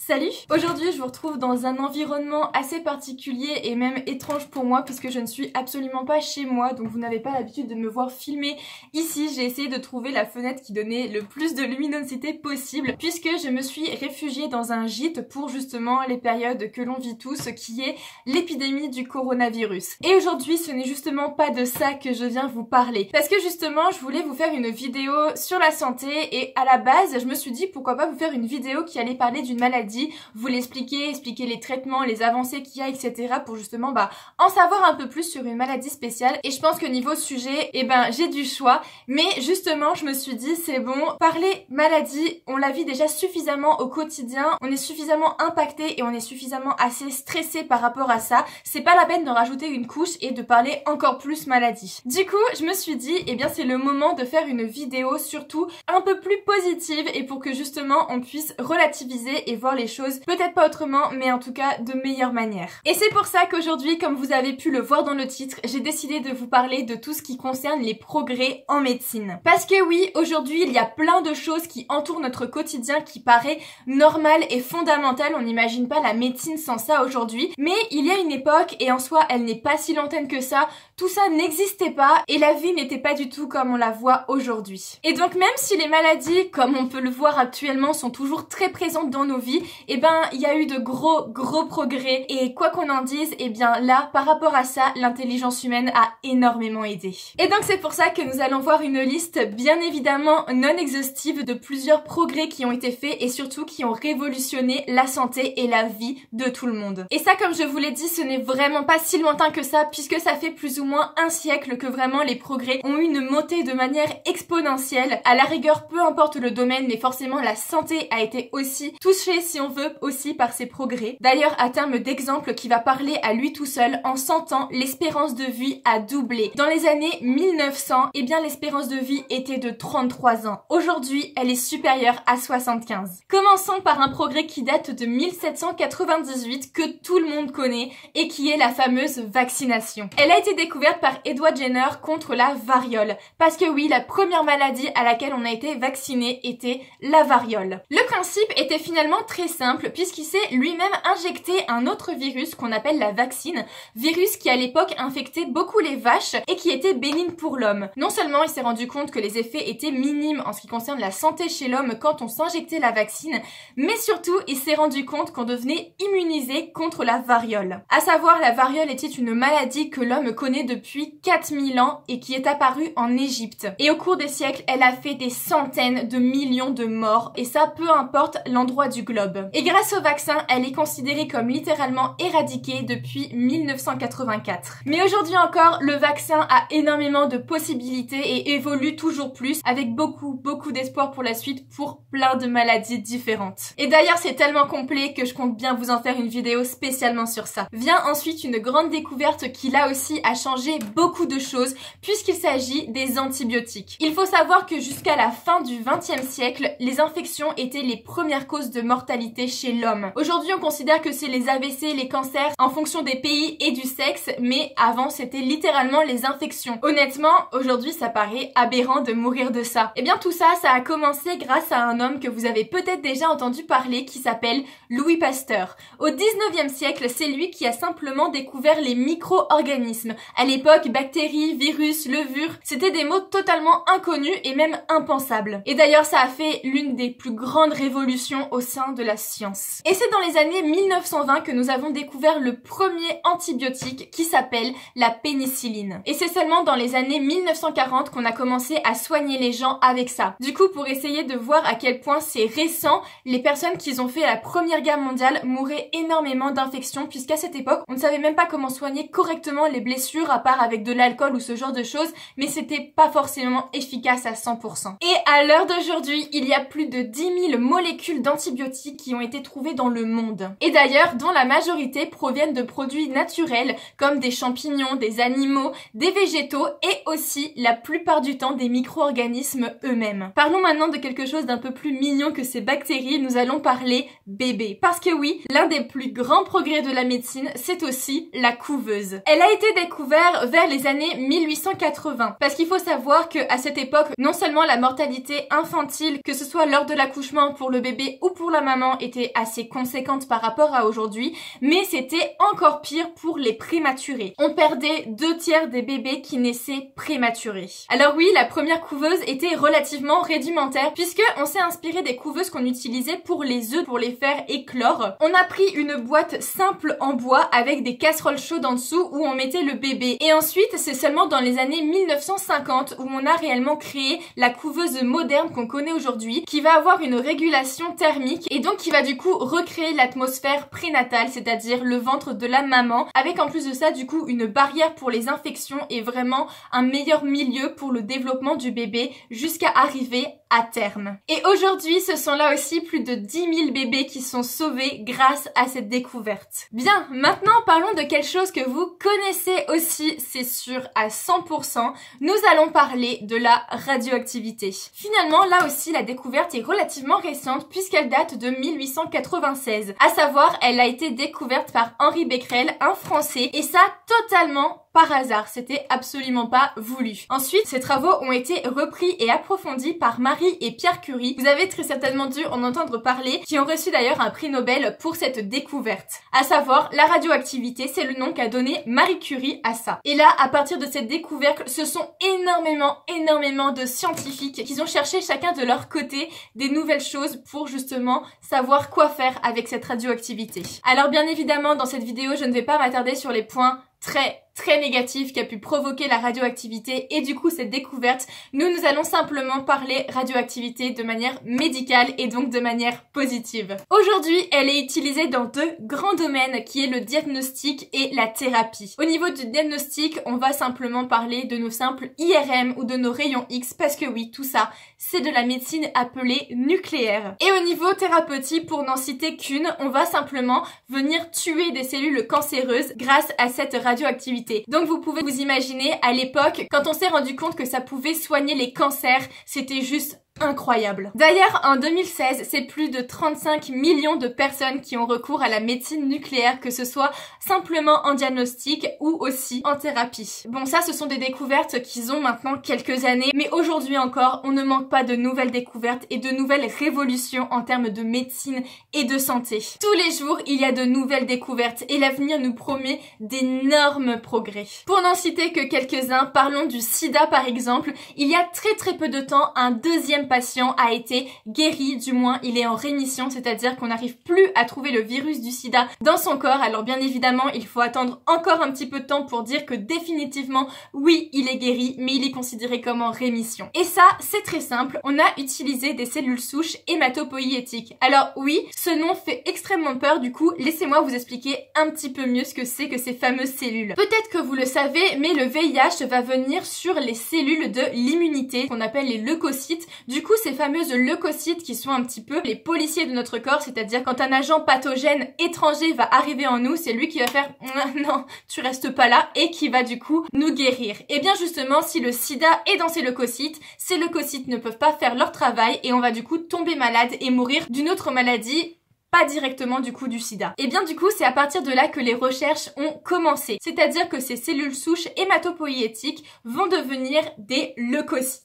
Salut! Aujourd'hui je vous retrouve dans un environnement assez particulier et même étrange pour moi puisque je ne suis absolument pas chez moi, donc vous n'avez pas l'habitude de me voir filmer ici. J'ai essayé de trouver la fenêtre qui donnait le plus de luminosité possible puisque je me suis réfugiée dans un gîte pour justement les périodes que l'on vit tous, qui est l'épidémie du coronavirus. Et aujourd'hui ce n'est justement pas de ça que je viens vous parler parce que justement je voulais vous faire une vidéo sur la santé et à la base je me suis dit pourquoi pas vous faire une vidéo qui allait parler d'une maladie, vous l'expliquer, expliquer les traitements, les avancées qu'il y a, etc. pour justement en savoir un peu plus sur une maladie spéciale. Et je pense que niveau sujet, j'ai du choix, mais justement je me suis dit c'est bon, parler maladie, on la vit déjà suffisamment au quotidien, on est suffisamment impacté et on est suffisamment assez stressé par rapport à ça, c'est pas la peine de rajouter une couche et de parler encore plus maladie. Du coup je me suis dit c'est le moment de faire une vidéo surtout un peu plus positive et pour que justement on puisse relativiser et voir les choses peut-être pas autrement mais en tout cas de meilleure manière. Et c'est pour ça qu'aujourd'hui, comme vous avez pu le voir dans le titre, j'ai décidé de vous parler de tout ce qui concerne les progrès en médecine. Parce que oui, aujourd'hui il y a plein de choses qui entourent notre quotidien qui paraît normal et fondamental, on n'imagine pas la médecine sans ça aujourd'hui, mais il y a une époque et en soi elle n'est pas si lointaine que ça, tout ça n'existait pas et la vie n'était pas du tout comme on la voit aujourd'hui. Et donc même si les maladies, comme on peut le voir actuellement, sont toujours très présentes dans nos vies, il y a eu de gros progrès et quoi qu'on en dise, là, par rapport à ça, l'intelligence humaine a énormément aidé. Et donc c'est pour ça que nous allons voir une liste bien évidemment non exhaustive de plusieurs progrès qui ont été faits et surtout qui ont révolutionné la santé et la vie de tout le monde. Et ça, comme je vous l'ai dit, ce n'est vraiment pas si lointain que ça puisque ça fait plus ou moins un siècle que vraiment les progrès ont eu une montée de manière exponentielle. À la rigueur, peu importe le domaine, mais forcément la santé a été aussi touchée, si on veut, aussi par ces progrès. D'ailleurs, à terme d'exemple qui va parler à lui tout seul, en 100 ans, l'espérance de vie a doublé. Dans les années 1900, l'espérance de vie était de 33 ans. Aujourd'hui, elle est supérieure à 75. Commençons par un progrès qui date de 1798 que tout le monde connaît et qui est la fameuse vaccination. Elle a été découverte par Edward Jenner contre la variole. Parce que oui, la première maladie à laquelle on a été vacciné était la variole. Le principe était finalement très simple puisqu'il s'est lui-même injecté un autre virus qu'on appelle la vaccine, virus qui à l'époque infectait beaucoup les vaches et qui était bénigne pour l'homme. Non seulement il s'est rendu compte que les effets étaient minimes en ce qui concerne la santé chez l'homme quand on s'injectait la vaccine, mais surtout il s'est rendu compte qu'on devenait immunisé contre la variole. À savoir, la variole était une maladie que l'homme connaît depuis 4000 ans et qui est apparue en Égypte. Et au cours des siècles, elle a fait des centaines de millions de morts et ça peu importe l'endroit du globe. Et grâce au vaccin, elle est considérée comme littéralement éradiquée depuis 1984. Mais aujourd'hui encore, le vaccin a énormément de possibilités et évolue toujours plus avec beaucoup d'espoir pour la suite pour plein de maladies différentes. Et d'ailleurs, c'est tellement complet que je compte bien vous en faire une vidéo spécialement sur ça. Vient ensuite une grande découverte qui là aussi a changé beaucoup de choses puisqu'il s'agit des antibiotiques. Il faut savoir que jusqu'à la fin du XXe siècle, les infections étaient les premières causes de mortalité chez l'homme. Aujourd'hui, on considère que c'est les AVC, les cancers en fonction des pays et du sexe, mais avant c'était littéralement les infections. Honnêtement, aujourd'hui ça paraît aberrant de mourir de ça. Et bien tout ça, ça a commencé grâce à un homme que vous avez peut-être déjà entendu parler qui s'appelle Louis Pasteur. Au 19e siècle, c'est lui qui a simplement découvert les micro-organismes. À l'époque, bactéries, virus, levures, c'était des mots totalement inconnus et même impensables. Et d'ailleurs, ça a fait l'une des plus grandes révolutions au sein de la science. Et c'est dans les années 1920 que nous avons découvert le premier antibiotique qui s'appelle la pénicilline. Et c'est seulement dans les années 1940 qu'on a commencé à soigner les gens avec ça. Du coup, pour essayer de voir à quel point c'est récent, les personnes qui ont fait la Première Guerre mondiale mouraient énormément d'infections puisqu'à cette époque, on ne savait même pas comment soigner correctement les blessures à part avec de l'alcool ou ce genre de choses, mais c'était pas forcément efficace à 100%. Et à l'heure d'aujourd'hui, il y a plus de 10 000 molécules d'antibiotiques qui ont été trouvées dans le monde. Et d'ailleurs, dont la majorité proviennent de produits naturels comme des champignons, des animaux, des végétaux et aussi la plupart du temps des micro-organismes eux-mêmes. Parlons maintenant de quelque chose d'un peu plus mignon que ces bactéries, nous allons parler bébé. Parce que oui, l'un des plus grands progrès de la médecine, c'est aussi la couveuse. Elle a été découverte vers les années 1880. Parce qu'il faut savoir qu'à cette époque, non seulement la mortalité infantile, que ce soit lors de l'accouchement pour le bébé ou pour la maman, évidemment était assez conséquente par rapport à aujourd'hui, mais c'était encore pire pour les prématurés. On perdait 2/3 des bébés qui naissaient prématurés. Alors oui, la première couveuse était relativement rudimentaire puisque on s'est inspiré des couveuses qu'on utilisait pour les œufs, pour les faire éclore. On a pris une boîte simple en bois avec des casseroles chaudes en dessous où on mettait le bébé. Et ensuite, c'est seulement dans les années 1950 où on a réellement créé la couveuse moderne qu'on connaît aujourd'hui, qui va avoir une régulation thermique et donc qui va du coup recréer l'atmosphère prénatale, c'est-à-dire le ventre de la maman, avec en plus de ça du coup une barrière pour les infections et vraiment un meilleur milieu pour le développement du bébé jusqu'à arriver à terme. Et aujourd'hui, ce sont là aussi plus de 10 000 bébés qui sont sauvés grâce à cette découverte. Bien, maintenant parlons de quelque chose que vous connaissez aussi, c'est sûr à 100%, nous allons parler de la radioactivité. Finalement, là aussi, la découverte est relativement récente puisqu'elle date de 1896. À savoir, elle a été découverte par Henri Becquerel, un Français, et ça totalement par hasard, c'était absolument pas voulu. Ensuite, ces travaux ont été repris et approfondis par Marie et Pierre Curie. Vous avez très certainement dû en entendre parler, qui ont reçu d'ailleurs un prix Nobel pour cette découverte. À savoir, la radioactivité, c'est le nom qu'a donné Marie Curie à ça. Et là, à partir de cette découverte, ce sont énormément de scientifiques qui ont cherché chacun de leur côté des nouvelles choses pour justement savoir quoi faire avec cette radioactivité. Alors bien évidemment, dans cette vidéo, je ne vais pas m'attarder sur les points très négatif qui a pu provoquer la radioactivité et du coup cette découverte. Nous allons simplement parler radioactivité de manière médicale et donc de manière positive. Aujourd'hui, elle est utilisée dans deux grands domaines qui est le diagnostic et la thérapie. Au niveau du diagnostic, on va simplement parler de nos simples IRM ou de nos rayons X parce que oui, tout ça, c'est de la médecine appelée nucléaire. Et au niveau thérapeutique, pour n'en citer qu'une, on va simplement venir tuer des cellules cancéreuses grâce à cette radioactivité. Donc vous pouvez vous imaginer à l'époque, quand on s'est rendu compte que ça pouvait soigner les cancers, c'était juste incroyable. D'ailleurs, en 2016, c'est plus de 35 millions de personnes qui ont recours à la médecine nucléaire, que ce soit simplement en diagnostic ou aussi en thérapie. Bon, ça, ce sont des découvertes qui ont maintenant quelques années, mais aujourd'hui encore, on ne manque pas de nouvelles découvertes et de nouvelles révolutions en termes de médecine et de santé. Tous les jours, il y a de nouvelles découvertes et l'avenir nous promet d'énormes progrès. Pour n'en citer que quelques-uns, parlons du sida par exemple. Il y a très peu de temps, un deuxième patient a été guéri, du moins il est en rémission, c'est-à-dire qu'on n'arrive plus à trouver le virus du sida dans son corps. Alors bien évidemment, il faut attendre encore un petit peu de temps pour dire que définitivement, oui, il est guéri, mais il est considéré comme en rémission. Et ça, c'est très simple, on a utilisé des cellules souches hématopoïétiques. Alors oui, ce nom fait extrêmement peur, du coup, laissez-moi vous expliquer un petit peu mieux ce que c'est que ces fameuses cellules. Peut-être que vous le savez, mais le VIH va venir sur les cellules de l'immunité, qu'on appelle les leucocytes. Du coup, ces fameuses leucocytes qui sont un petit peu les policiers de notre corps, c'est-à-dire quand un agent pathogène étranger va arriver en nous, c'est lui qui va faire « non, tu restes pas là » et qui va du coup nous guérir. Et bien justement, si le sida est dans ces leucocytes ne peuvent pas faire leur travail et on va du coup tomber malade et mourir d'une autre maladie, pas directement du coup du sida. Et bien du coup, c'est à partir de là que les recherches ont commencé. C'est-à-dire que ces cellules souches hématopoïétiques vont devenir des leucocytes.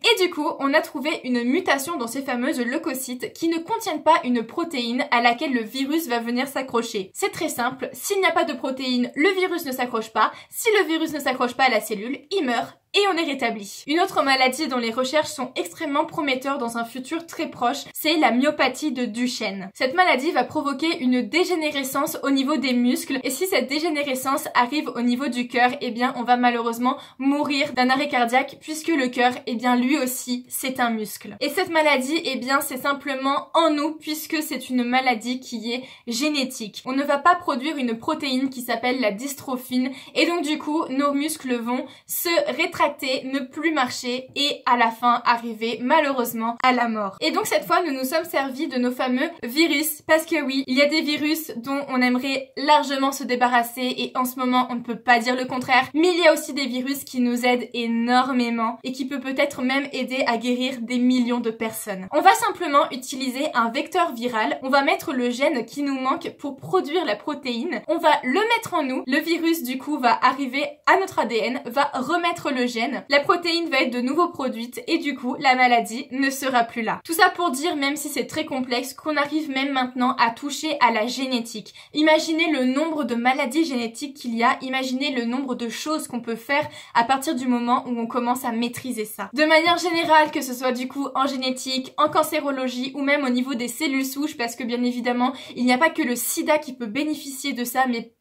Et du coup, on a trouvé une mutation dans ces fameuses leucocytes qui ne contiennent pas une protéine à laquelle le virus va venir s'accrocher. C'est très simple, s'il n'y a pas de protéine, le virus ne s'accroche pas. Si le virus ne s'accroche pas à la cellule, il meurt. Et on est rétabli. Une autre maladie dont les recherches sont extrêmement prometteurs dans un futur très proche, c'est la myopathie de Duchenne. Cette maladie va provoquer une dégénérescence au niveau des muscles et si cette dégénérescence arrive au niveau du cœur, eh bien on va malheureusement mourir d'un arrêt cardiaque puisque le cœur, eh bien lui aussi, c'est un muscle. Et cette maladie, eh bien c'est simplement en nous puisque c'est une maladie qui est génétique. On ne va pas produire une protéine qui s'appelle la dystrophine et donc du coup, nos muscles vont se rétracter, ne plus marcher et à la fin arriver malheureusement à la mort. Et donc cette fois nous nous sommes servis de nos fameux virus parce que oui, il y a des virus dont on aimerait largement se débarrasser et en ce moment on ne peut pas dire le contraire, mais il y a aussi des virus qui nous aident énormément et qui peut-être même aider à guérir des millions de personnes. On va simplement utiliser un vecteur viral, on va mettre le gène qui nous manque pour produire la protéine, on va le mettre en nous, le virus du coup va arriver à notre ADN, va remettre le gène gènes, la protéine va être de nouveau produite et du coup la maladie ne sera plus là. Tout ça pour dire, même si c'est très complexe, qu'on arrive même maintenant à toucher à la génétique. Imaginez le nombre de maladies génétiques qu'il y a, imaginez le nombre de choses qu'on peut faire à partir du moment où on commence à maîtriser ça. De manière générale, que ce soit du coup en génétique, en cancérologie ou même au niveau des cellules souches, parce que bien évidemment, il n'y a pas que le sida qui peut bénéficier de ça, mais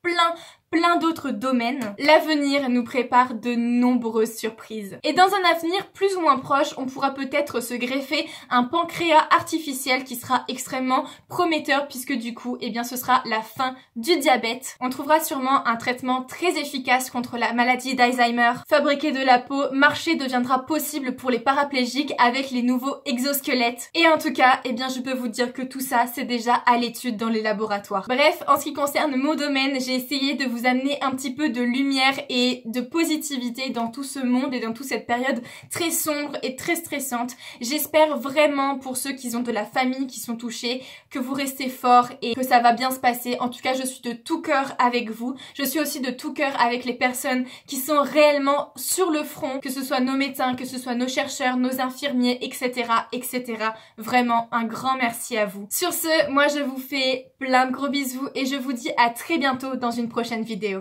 plein d'autres domaines. L'avenir nous prépare de nombreuses surprises. Et dans un avenir plus ou moins proche, on pourra peut-être se greffer un pancréas artificiel qui sera extrêmement prometteur puisque du coup, eh bien, ce sera la fin du diabète. On trouvera sûrement un traitement très efficace contre la maladie d'Alzheimer. Fabriquer de la peau, marcher deviendra possible pour les paraplégiques avec les nouveaux exosquelettes. Et en tout cas, eh bien, je peux vous dire que tout ça, c'est déjà à l'étude dans les laboratoires. Bref, en ce qui concerne mon domaine, j'ai essayé de vous amener un petit peu de lumière et de positivité dans tout ce monde et dans toute cette période très sombre et très stressante. J'espère vraiment pour ceux qui ont de la famille qui sont touchés que vous restez forts et que ça va bien se passer. En tout cas, je suis de tout cœur avec vous. Je suis aussi de tout cœur avec les personnes qui sont réellement sur le front, que ce soit nos médecins, que ce soit nos chercheurs, nos infirmiers, etc., etc. Vraiment, un grand merci à vous. Sur ce, moi je vous fais plein de gros bisous et je vous dis à très bientôt dans une prochaine vidéo.